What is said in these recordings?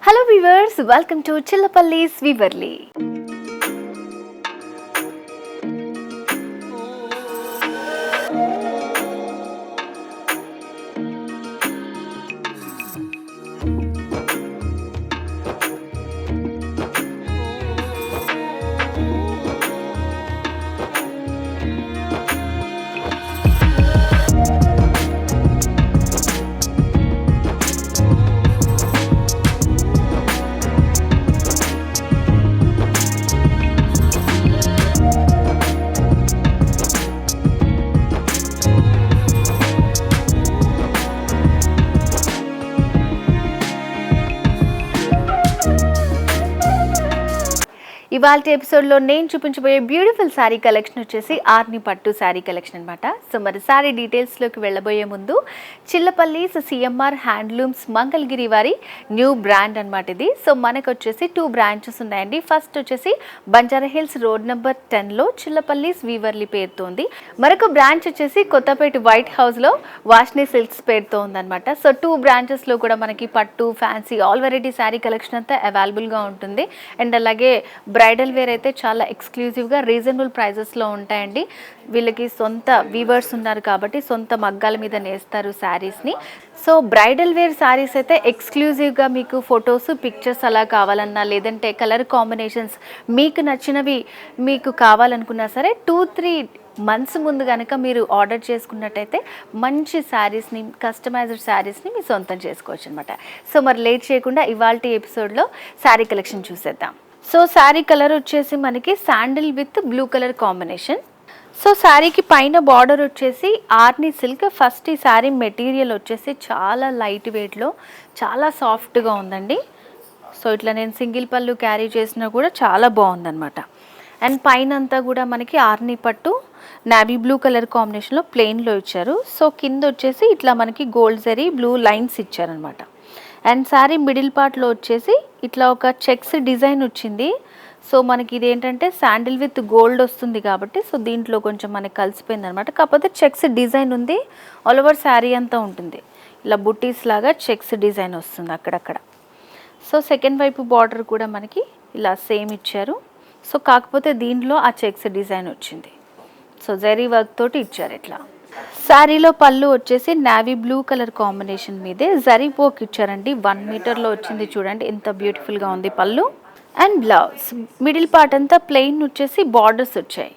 Hello viewers, welcome to Chillapalli's Weaverly. ఇవాళ ఎపిసోడ్లో నేను చూపించబోయే బ్యూటిఫుల్ శారీ కలెక్షన్ వచ్చేసి ఆర్ని పట్టు శారీ కలెక్షన్ అనమాట. సో మరి శారీ డీటెయిల్స్లోకి వెళ్ళబోయే ముందు చిల్లపల్లీస్ సిఎంఆర్ హ్యాండ్లూమ్స్ మంగళగిరి వారి న్యూ బ్రాండ్ అనమాట ఇది. సో మనకు వచ్చేసి 2 బ్రాంచెస్ ఉన్నాయండి. ఫస్ట్ వచ్చేసి బంజారా హిల్స్ రోడ్ నెంబర్ 10లో చిల్లపల్లీస్ వీవర్లీ పేరుతో ఉంది. మరొక బ్రాంచ్ వచ్చేసి కొత్తపేట వైట్ హౌస్లో వాష్ని సిల్క్స్ పేరుతో ఉందన్నమాట. సో 2 బ్రాంచెస్లో కూడా మనకి పట్టు fancy all variety sari collection అంతా అవైలబుల్గా ఉంటుంది. అండ్ అలాగే బ్రైడల్ వేర్ అయితే చాలా ఎక్స్క్లూజివ్గా రీజనబుల్ ప్రైజెస్లో ఉంటాయండి. వీళ్ళకి సొంత వీవర్స్ ఉన్నారు కాబట్టి సొంత మగ్గాల మీద నేస్తారు శారీస్ని. సో బ్రైడల్ వేర్ శారీస్ అయితే ఎక్స్క్లూజివ్గా మీకు ఫొటోస్ పిక్చర్స్ అలా కావాలన్నా లేదంటే కలర్ కాంబినేషన్స్ మీకు నచ్చినవి మీకు కావాలనుకున్నా సరే 2-3 మంత్స్ ముందు కనుక మీరు ఆర్డర్ చేసుకున్నట్టయితే మంచి శారీస్ని కస్టమైజ్డ్ శారీస్ని మీ సొంతం చేసుకోవచ్చు అనమాట. సో మరి లేట్ చేయకుండా ఇవాళ ఎపిసోడ్లో శారీ కలెక్షన్ చూసేద్దాం. సో శారీ కలర్ వచ్చేసి మనకి sandal with blue colour combination. So శారీకి పైన బార్డర్ వచ్చేసి ఆర్ని సిల్క్. ఫస్ట్ ఈ శారీ మెటీరియల్ వచ్చేసి చాలా లైట్ వెయిట్లో చాలా సాఫ్ట్గా ఉందండి. సో ఇట్లా నేను సింగిల్ పళ్ళు క్యారీ చేసినా కూడా చాలా బాగుందన్నమాట. అండ్ పైన అంతా కూడా మనకి ఆర్ని పట్టు నావీ బ్లూ కలర్ కాంబినేషన్లో ప్లెయిన్లో ఇచ్చారు. సో కింద వచ్చేసి ఇట్లా మనకి గోల్డ్ జరీ బ్లూ లైన్స్ ఇచ్చారనమాట. అండ్ శారీ మిడిల్ పార్ట్లో వచ్చేసి ఇట్లా ఒక చెక్స్ డిజైన్ వచ్చింది. సో మనకి ఇదేంటంటే శాండిల్ విత్ గోల్డ్ వస్తుంది కాబట్టి సో దీంట్లో కొంచెం మనకి కలిసిపోయింది అనమాట. కాకపోతే చెక్స్ డిజైన్ ఉంది. ఆల్ ఓవర్ శారీ అంతా ఉంటుంది. ఇలా బుట్టీస్ లాగా చెక్స్ డిజైన్ వస్తుంది అక్కడక్కడ. సో సెకండ్ వైపు బార్డర్ కూడా మనకి ఇలా సేమ్ ఇచ్చారు. సో కాకపోతే దీంట్లో ఆ చెక్స్ డిజైన్ వచ్చింది. సో జరీ వర్క్ తోటి ఇచ్చారు ఇట్లా. శారీలో పళ్ళు వచ్చేసి నావీ బ్లూ కలర్ కాంబినేషన్ మీదే జరీ పోక్ ఇచ్చారండి. 1 మీటర్లో వచ్చింది చూడండి ఎంత బ్యూటిఫుల్గా ఉంది పళ్ళు. అండ్ బ్లౌజ్ మిడిల్ పార్ట్ అంతా ప్లెయిన్ వచ్చేసి బార్డర్స్ వచ్చాయి.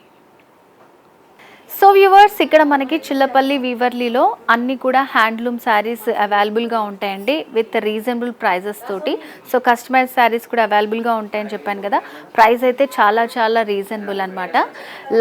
సో వ్యూవర్స్ ఇక్కడ మనకి చిల్లపల్లి వీవర్లీలో అన్నీ కూడా హ్యాండ్లూమ్ శారీస్ అవైలబుల్గా ఉంటాయండి విత్ రీజనబుల్ ప్రైజెస్ తోటి. సో కస్టమైజ్ శారీస్ కూడా అవైలబుల్గా ఉంటాయని చెప్పాను కదా. ప్రైస్ అయితే చాలా చాలా రీజనబుల్ అనమాట.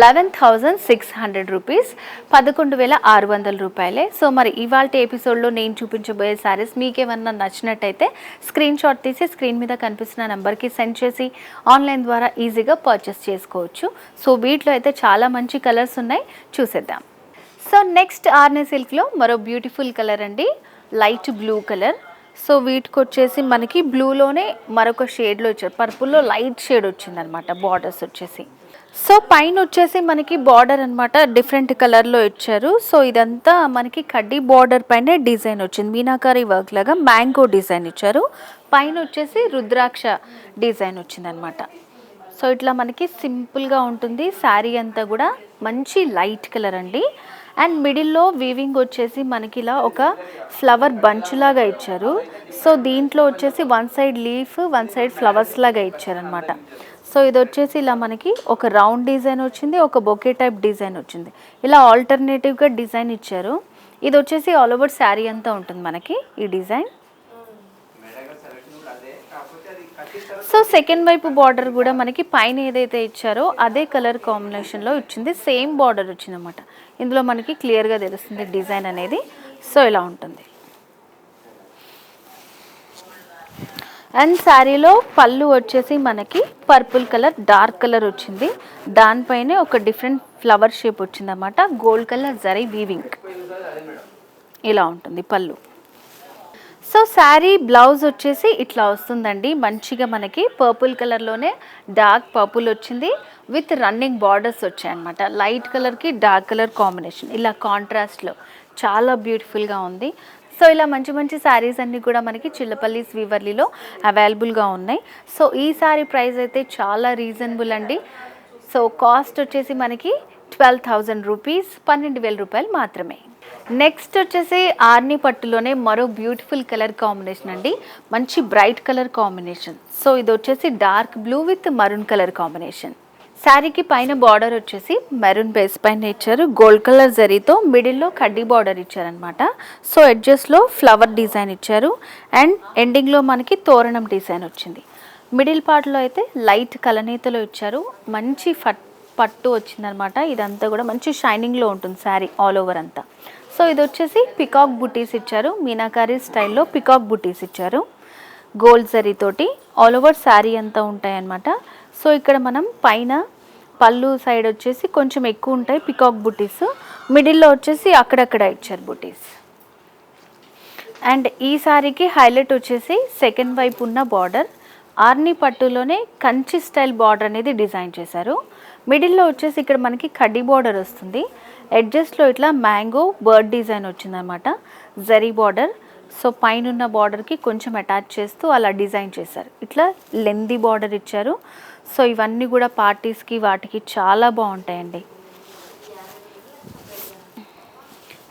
11,600 రూపీస్, 11,600 రూపాయలే. సో మరి ఇవాళ ఎపిసోడ్లో నేను చూపించబోయే శారీస్ మీకేమన్నా నచ్చినట్టయితే స్క్రీన్ షాట్ తీసి స్క్రీన్ మీద కనిపిస్తున్న నెంబర్కి సెండ్ చేసి ఆన్లైన్ ద్వారా ఈజీగా పర్చేస్ చేసుకోవచ్చు. సో వీటిలో అయితే చాలా మంచి కలర్స్ ఉన్నాయి, చూసేద్దాం. సో నెక్స్ట్ ఆర్ని సిల్క్లో మరో బ్యూటిఫుల్ కలర్ అండి, లైట్ బ్లూ కలర్. సో వీటికి వచ్చేసి మనకి బ్లూలోనే మరొక షేడ్లో ఇచ్చారు. పర్పుల్లో లైట్ షేడ్ వచ్చిందనమాట బార్డర్స్ వచ్చేసి. సో పైన వచ్చేసి మనకి బార్డర్ అనమాట డిఫరెంట్ కలర్లో ఇచ్చారు. సో ఇదంతా మనకి కడ్డీ బార్డర్ పైన డిజైన్ వచ్చింది. మీనాకారి వర్క్ లాగా మ్యాంగో డిజైన్ ఇచ్చారు. పైన వచ్చేసి రుద్రాక్ష డిజైన్ వచ్చిందనమాట. సో ఇట్లా మనకి సింపుల్గా ఉంటుంది శారీ అంతా కూడా. మంచి లైట్ కలర్ అండి. అండ్ మిడిల్లో వీవింగ్ వచ్చేసి మనకి ఇలా ఒక ఫ్లవర్ బంచ్ లాగా ఇచ్చారు. సో దీంట్లో వచ్చేసి 1 సైడ్ లీఫ్ 1 సైడ్ ఫ్లవర్స్ లాగా ఇచ్చారనమాట. సో ఇది వచ్చేసి ఇలా మనకి ఒక రౌండ్ డిజైన్ వచ్చింది, ఒక బొకే టైప్ డిజైన్ వచ్చింది. ఇలా ఆల్టర్నేటివ్గా డిజైన్ ఇచ్చారు. ఇది వచ్చేసి ఆల్ ఓవర్ శారీ అంతా ఉంటుంది మనకి ఈ డిజైన్. సో సెకండ్ వైపు బార్డర్ కూడా మనకి పైన ఏదైతే ఇచ్చారో అదే కలర్ కాంబినేషన్లో ఇచ్చింది. సేమ్ బార్డర్ వచ్చింది అనమాట. ఇందులో మనకి క్లియర్గా తెలుస్తుంది డిజైన్ అనేది. సో ఇలా ఉంటుంది. అండ్ శారీలో పళ్ళు వచ్చేసి మనకి పర్పుల్ కలర్ డార్క్ కలర్ వచ్చింది. దానిపైనే ఒక డిఫరెంట్ ఫ్లవర్ షేప్ వచ్చింది అన్నమాట. గోల్డ్ కలర్ జరీ వీవింగ్ ఇలా ఉంటుంది పళ్ళు. సో శారీ బ్లౌజ్ వచ్చేసి ఇట్లా వస్తుందండి. మంచిగా మనకి పర్పుల్ కలర్లోనే డార్క్ పర్పుల్ వచ్చింది విత్ రన్నింగ్ బార్డర్స్ వచ్చాయన్నమాట. లైట్ కలర్కి డార్క్ కలర్ కాంబినేషన్ ఇలా కాంట్రాస్ట్లో చాలా బ్యూటిఫుల్గా ఉంది. సో ఇలా మంచి మంచి శారీస్ అన్నీ కూడా మనకి చిల్లపల్లి వీవర్లీలో అవైలబుల్గా ఉన్నాయి. సో ఈ శారీ ప్రైస్ అయితే చాలా రీజనబుల్ అండి. సో కాస్ట్ వచ్చేసి మనకి 12,000 రూపీస్, 12,000 రూపాయలు మాత్రమే. నెక్స్ట్ వచ్చేసి ఆర్ని పట్టులోనే మరో బ్యూటిఫుల్ కలర్ కాంబినేషన్ అండి, మంచి బ్రైట్ కలర్ కాంబినేషన్. సో ఇది వచ్చేసి dark blue with maroon colour combination. శారీకి పైన బార్డర్ వచ్చేసి మెరూన్ బేస్ పైన ఇచ్చారు, గోల్డ్ కలర్ జరీతో మిడిల్లో కడ్డీ బార్డర్ ఇచ్చారనమాట. సో ఎడ్జెస్లో ఫ్లవర్ డిజైన్ ఇచ్చారు అండ్ ఎండింగ్లో మనకి తోరణం డిజైన్ వచ్చింది. మిడిల్ పార్ట్లో అయితే లైట్ కలనేతలో ఇచ్చారు, మంచి పట్టు వచ్చిందనమాట. ఇదంతా కూడా మంచి షైనింగ్లో ఉంటుంది శారీ ఆల్ ఓవర్ అంతా. సో ఇది వచ్చేసి పికాక్ బుటీస్ ఇచ్చారు, మీనాకారి స్టైల్లో పికాక్ బుటీస్ ఇచ్చారు గోల్డ్ జరీతోటి ఆల్ ఓవర్ శారీ అంతా ఉంటాయన్నమాట. సో ఇక్కడ మనం పైన పళ్ళు సైడ్ వచ్చేసి కొంచెం ఎక్కువ ఉంటాయి పికాక్ బుటీస్, మిడిల్లో వచ్చేసి అక్కడక్కడ ఇచ్చారు బుటీస్. అండ్ ఈ శారీకి హైలైట్ వచ్చేసి సెకండ్ వైపు ఉన్న బార్డర్ ఆర్ని పట్టులోనే కంచి స్టైల్ బార్డర్ అనేది డిజైన్ చేశారు. మిడిల్లో వచ్చేసి ఇక్కడ మనకి కడ్డీ బార్డర్ వస్తుంది, ఎడ్జస్ట్లో ఇట్లా మ్యాంగో బర్డ్ డిజైన్ వచ్చిందనమాట, జరీ బార్డర్. సో పైన ఉన్న బార్డర్కి కొంచెం అటాచ్ చేస్తూ అలా డిజైన్ చేశారు, ఇట్లా లెందీ బార్డర్ ఇచ్చారు. సో ఇవన్నీ కూడా పార్టీస్కి వాటికి చాలా బాగుంటాయండి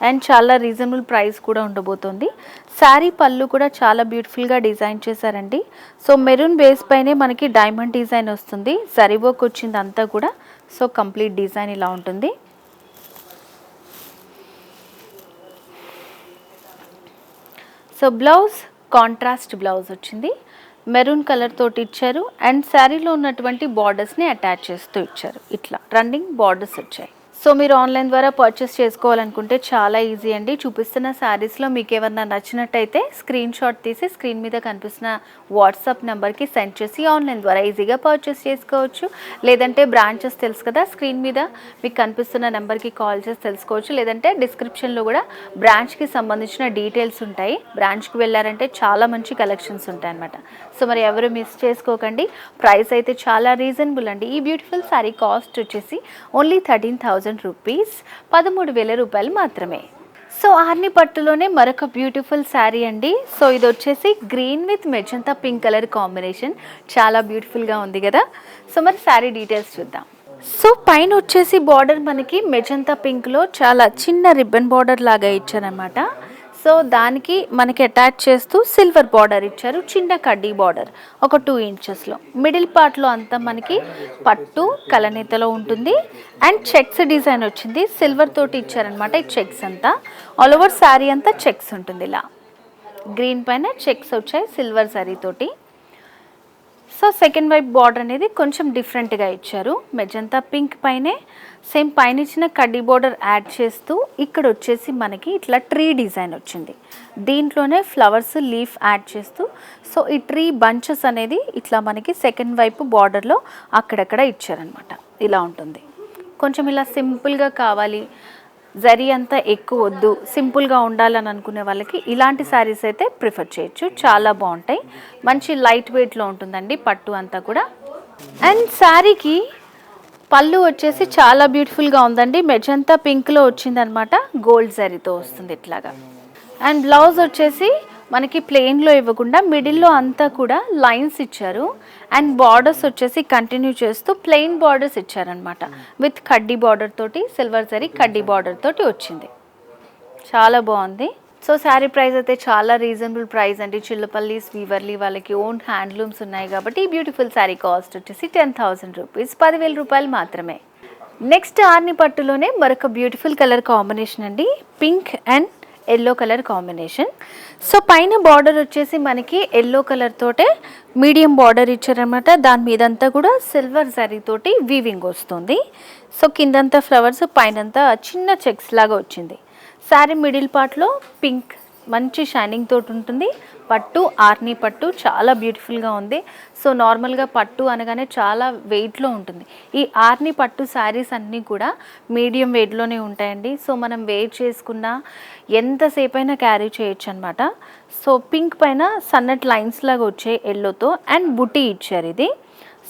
అండ్ చాలా రీజనబుల్ ప్రైస్ కూడా ఉండబోతుంది. శారీ పళ్ళు కూడా చాలా బ్యూటిఫుల్గా డిజైన్ చేశారండి. సో మెరూన్ బేస్ పైనే మనకి డైమండ్ డిజైన్ వస్తుంది, జరీ వర్క్ వచ్చింది అంతా కూడా. సో కంప్లీట్ డిజైన్ ఇలా ఉంటుంది. సో బ్లౌజ్ కాంట్రాస్ట్ బ్లౌజ్ వచ్చింది, మెరూన్ కలర్ తోటి ఇచ్చారు అండ్ శారీలో ఉన్నటువంటి బార్డర్స్ని అటాచ్ చేస్తూ ఇచ్చారు, ఇట్లా రన్నింగ్ బార్డర్స్ వచ్చాయి. సో మీరు ఆన్లైన్ ద్వారా పర్చేస్ చేసుకోవాలనుకుంటే చాలా ఈజీ అండి. చూపిస్తున్న శారీస్లో మీకు ఏమన్నా నచ్చినట్టయితే స్క్రీన్ షాట్ తీసి స్క్రీన్ మీద కనిపిస్తున్న వాట్సాప్ నెంబర్కి సెండ్ చేసి ఆన్లైన్ ద్వారా ఈజీగా పర్చేస్ చేసుకోవచ్చు. లేదంటే బ్రాంచెస్ తెలుసు కదా, స్క్రీన్ మీద మీకు కనిపిస్తున్న నెంబర్కి కాల్ చేసి తెలుసుకోవచ్చు. లేదంటే డిస్క్రిప్షన్లో కూడా బ్రాంచ్కి సంబంధించిన డీటెయిల్స్ ఉంటాయి, బ్రాంచ్కి వెళ్ళారంటే చాలా మంచి కలెక్షన్స్ ఉంటాయి అన్నమాట. సో మరి ఎవరు మిస్ చేసుకోకండి, ప్రైస్ అయితే చాలా రీజనబుల్ అండి. ఈ బ్యూటిఫుల్ శారీ కాస్ట్ వచ్చేసి ఓన్లీ 13,000 రూపీస్, 13,000 రూపాయలు మాత్రమే. సో ఆర్ని పట్టులోనే మరొక బ్యూటిఫుల్ శారీ అండి. సో ఇది వచ్చేసి green with magenta pink colour combination, చాలా బ్యూటిఫుల్గా ఉంది కదా. సో మరి శారీ డీటెయిల్స్ చూద్దాం. సో పైన వచ్చేసి బార్డర్ మనకి మెజంతా పింక్లో చాలా చిన్న రిబ్బన్ బార్డర్ లాగా ఇచ్చారనమాట. సో దానికి మనకి అటాచ్ చేస్తూ సిల్వర్ బార్డర్ ఇచ్చారు, చిన్న కడ్డీ బార్డర్ ఒక 2 ఇంచెస్లో. మిడిల్ పార్ట్లో అంతా మనకి పట్టు కలనేతలో ఉంటుంది అండ్ చెక్స్ డిజైన్ వచ్చింది, సిల్వర్ తోటి ఇచ్చారనమాట. ఈ చెక్స్ అంతా ఆల్ ఓవర్ శారీ అంతా చెక్స్ ఉంటుంది, ఇలా గ్రీన్ పైన చెక్స్ వచ్చాయి సిల్వర్ శారీ తోటి. సో సెకండ్ వైపు బార్డర్ అనేది కొంచెం డిఫరెంట్గా ఇచ్చారు, మెజంతా పింక్ పైనే సేమ్ పైన ఇచ్చిన కడ్డీ బార్డర్ యాడ్ చేస్తూ ఇక్కడ వచ్చేసి మనకి ఇట్లా ట్రీ డిజైన్ వచ్చింది, దీంట్లోనే ఫ్లవర్స్ లీఫ్ యాడ్ చేస్తూ. సో ఈ ట్రీ బంచెస్ అనేది ఇట్లా మనకి సెకండ్ వైపు బార్డర్లో అక్కడక్కడ ఇచ్చారనమాట. ఇలా ఉంటుంది, కొంచెం ఇలా సింపుల్గా కావాలి, జరీ అంతా ఎక్కువ వద్దు, సింపుల్గా ఉండాలని అనుకునే వాళ్ళకి ఇలాంటి శారీస్ అయితే ప్రిఫర్ చేయొచ్చు, చాలా బాగుంటాయి. మంచి లైట్ వెయిట్లో ఉంటుందండి పట్టు అంతా కూడా. అండ్ శారీకి పళ్ళు వచ్చేసి చాలా బ్యూటిఫుల్గా ఉందండి, మెజంతా పింక్లో వచ్చిందనమాట, గోల్డ్ జరీతో వస్తుంది ఇట్లాగా. అండ్ బ్లౌజ్ వచ్చేసి మనకి ప్లెయిన్లో ఇవ్వకుండా మిడిల్లో అంతా కూడా లైన్స్ ఇచ్చారు అండ్ బార్డర్స్ వచ్చేసి కంటిన్యూ చేస్తూ ప్లెయిన్ బార్డర్స్ ఇచ్చారనమాట, విత్ కడ్డీ బార్డర్ తోటి సిల్వర్ జరీ కడ్డీ బార్డర్ తోటి వచ్చింది, చాలా బాగుంది. సో శారీ ప్రైస్ అయితే చాలా రీజనబుల్ ప్రైస్ అండి. చిల్లపల్లి వీవర్లీ వాళ్ళకి ఓన్ హ్యాండ్లూమ్స్ ఉన్నాయి కాబట్టి ఈ బ్యూటిఫుల్ శారీ కాస్ట్ వచ్చేసి 10,000 రూపీస్, 10,000 రూపాయలు మాత్రమే. నెక్స్ట్ ఆర్ని పట్టులోనే మరొక బ్యూటిఫుల్ కలర్ కాంబినేషన్ అండి, pink and yellow colour combination. So పైన బార్డర్ వచ్చేసి మనకి ఎల్లో కలర్ తోటే మీడియం బార్డర్ ఇచ్చారనమాట, దాని మీదంతా కూడా సిల్వర్ జరీ తోటి వీవింగ్ వస్తుంది. సో కిందంతా ఫ్లవర్స్, పైనంతా చిన్న చెక్స్ లాగా వచ్చింది. శారీ మిడిల్ పార్ట్లో పింక్ మంచి షైనింగ్ తోటి ఉంటుంది, పట్టు ఆర్ని పట్టు చాలా బ్యూటిఫుల్గా ఉంది. సో నార్మల్గా పట్టు అనగానే చాలా వెయిట్లో ఉంటుంది, ఈ ఆర్ని పట్టు శారీస్ అన్నీ కూడా మీడియం వెయిట్లోనే ఉంటాయండి. సో మనం వెయిట్ చేసుకున్న ఎంతసేపు అయినా క్యారీ చేయొచ్చు అనమాట. సో పింక్ పైన సన్నట్ లైన్స్ లాగా వచ్చాయి ఎల్లోతో అండ్ బుటీ ఇచ్చారు ఇది.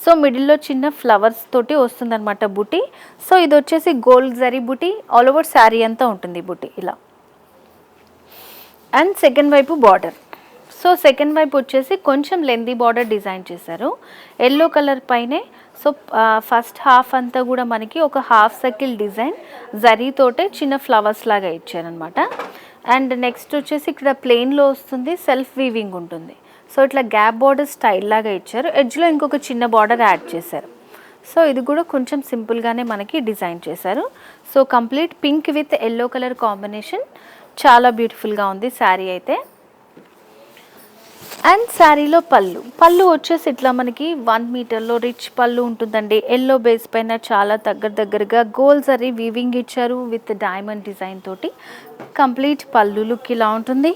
సో మిడిల్లో చిన్న ఫ్లవర్స్ తోటి వస్తుందన్నమాట బుటీ. సో ఇది వచ్చేసి గోల్డ్ జరీ బుటీ, ఆల్ ఓవర్ శారీ అంతా ఉంటుంది బుటీ ఇలా. అండ్ సెకండ్ వైపు బార్డర్. సో సెకండ్ వైపు వచ్చేసి కొంచెం లెందీ బార్డర్ డిజైన్ చేశారు ఎల్లో కలర్ పైనే. సో ఫస్ట్ హాఫ్ అంతా కూడా మనకి ఒక హాఫ్ సర్కిల్ డిజైన్ జరీతోటే చిన్న ఫ్లవర్స్ లాగా ఇచ్చారనమాట. అండ్ నెక్స్ట్ వచ్చేసి ఇక్కడ ప్లెయిన్లో వస్తుంది, సెల్ఫ్ వీవింగ్ ఉంటుంది. సో ఇట్లా గ్యాప్ బార్డర్ స్టైల్ లాగా ఇచ్చారు, ఎడ్జ్లో ఇంకొక చిన్న బార్డర్ యాడ్ చేశారు. సో ఇది కూడా కొంచెం సింపుల్గానే మనకి డిజైన్ చేశారు. So complete pink with yellow colour combination, చాలా బ్యూటిఫుల్గా ఉంది శారీ అయితే. అండ్ శారీలో పళ్ళు వచ్చేసి ఇట్లా మనకి 1 మీటర్లో రిచ్ పళ్ళు ఉంటుందండి. ఎల్లో బేస్ పైన చాలా దగ్గరగా గోల్డ్ జరీ వీవింగ్ ఇచ్చారు విత్ డైమండ్ డిజైన్ తోటి. కంప్లీట్ పళ్ళు లుక్ ఇలా ఉంటుంది.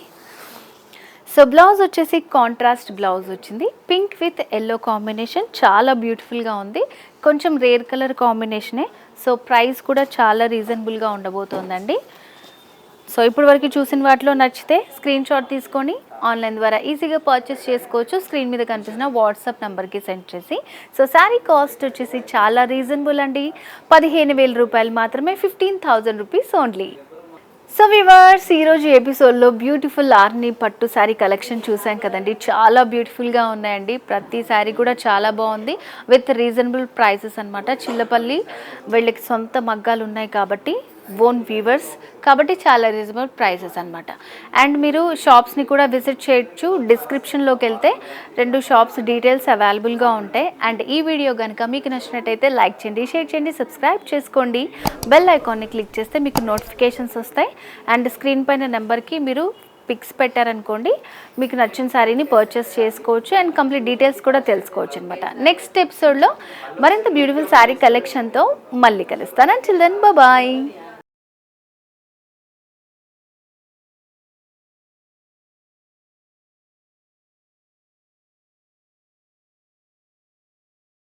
సో బ్లౌజ్ వచ్చేసి కాంట్రాస్ట్ బ్లౌజ్ వచ్చింది, పింక్ విత్ ఎల్లో కాంబినేషన్, చాలా బ్యూటిఫుల్గా ఉంది. కొంచెం రేర్ కలర్ కాంబినేషనే. సో ప్రైస్ కూడా చాలా రీజనబుల్గా ఉండబోతోందండి. సో ఇప్పుడు వరకు చూసిన వాటిలో నచ్చితే స్క్రీన్ షాట్ తీసుకొని ఆన్లైన్ ద్వారా ఈజీగా పర్చేస్ చేసుకోవచ్చు. స్క్రీన్ మీద కనిపిస్తున్న వాట్సాప్ నెంబర్కి సెండ్ చేసి. సో శారీ కాస్ట్ వచ్చేసి చాలా రీజనబుల్ అండి, 15,000 రూపాయలు మాత్రమే, 15,000 రూపీస్ ఓన్లీ. సో వివర్స్, ఈరోజు ఎపిసోడ్లో బ్యూటిఫుల్ ఆర్ని పట్టు శారీ కలెక్షన్ చూసాం కదండి. చాలా బ్యూటిఫుల్గా ఉన్నాయండి, ప్రతి శారీ కూడా చాలా బాగుంది విత్ రీజనబుల్ ప్రైసెస్ అనమాట. చిల్లపల్లి వీళ్ళకి సొంత మగ్గాలు ఉన్నాయి కాబట్టి, ఓన్ వీవర్స్ కాబట్టి చాలా రీజనబుల్ ప్రైసెస్ అనమాట. అండ్ మీరు షాప్స్ని కూడా విజిట్ చేయొచ్చు. డిస్క్రిప్షన్లోకి వెళ్తే 2 షాప్స్ డీటెయిల్స్ అవైలబుల్గా ఉంటాయి. అండ్ ఈ వీడియో కనుక మీకు నచ్చినట్టయితే లైక్ చేయండి, షేర్ చేయండి, సబ్స్క్రైబ్ చేసుకోండి. బెల్ ఐకాన్ని క్లిక్ చేస్తే మీకు నోటిఫికేషన్స్ వస్తాయి. అండ్ స్క్రీన్ పైన నెంబర్కి మీరు పిక్స్ పెట్టారనుకోండి, మీకు నచ్చిన శారీని పర్చేస్ చేసుకోవచ్చు అండ్ కంప్లీట్ డీటెయిల్స్ కూడా తెలుసుకోవచ్చు అనమాట. నెక్స్ట్ ఎపిసోడ్లో మరింత బ్యూటిఫుల్ శారీ కలెక్షన్తో మళ్ళీ కలుస్తాను. Until then bye.